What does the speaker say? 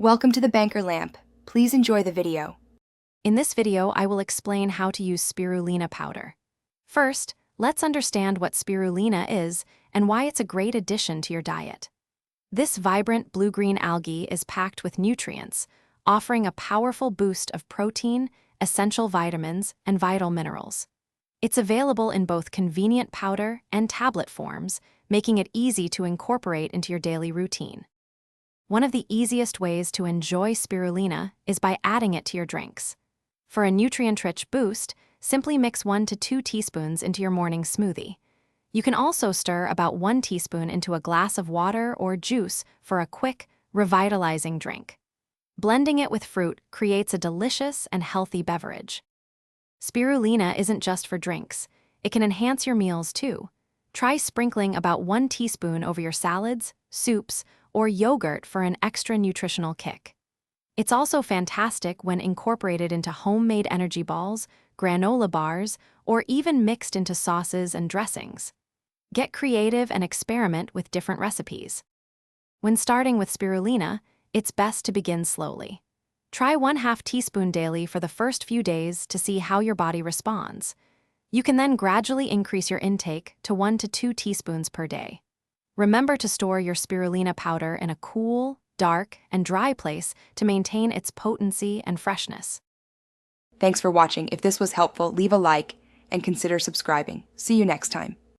Welcome to the Banker Lamp. Please enjoy the video. In this video, I will explain how to use spirulina powder. First, let's understand what spirulina is and why it's a great addition to your diet. This vibrant blue-green algae is packed with nutrients, offering a powerful boost of protein, essential vitamins, and vital minerals. It's available in both convenient powder and tablet forms, making it easy to incorporate into your daily routine. One of the easiest ways to enjoy spirulina is by adding it to your drinks. For a nutrient-rich boost, simply mix 1 to 2 teaspoons into your morning smoothie. You can also stir about 1 teaspoon into a glass of water or juice for a quick, revitalizing drink. Blending it with fruit creates a delicious and healthy beverage. Spirulina isn't just for drinks. It can enhance your meals too. Try sprinkling about 1 teaspoon over your salads, soups, or yogurt for an extra nutritional kick. It's also fantastic when incorporated into homemade energy balls, granola bars, or even mixed into sauces and dressings. Get creative and experiment with different recipes. When starting with spirulina, it's best to begin slowly. Try 1/2 teaspoon daily for the first few days to see how your body responds. You can then gradually increase your intake to 1 to 2 teaspoons per day. Remember to store your spirulina powder in a cool, dark, and dry place to maintain its potency and freshness. Thanks for watching. If this was helpful, leave a like and consider subscribing. See you next time.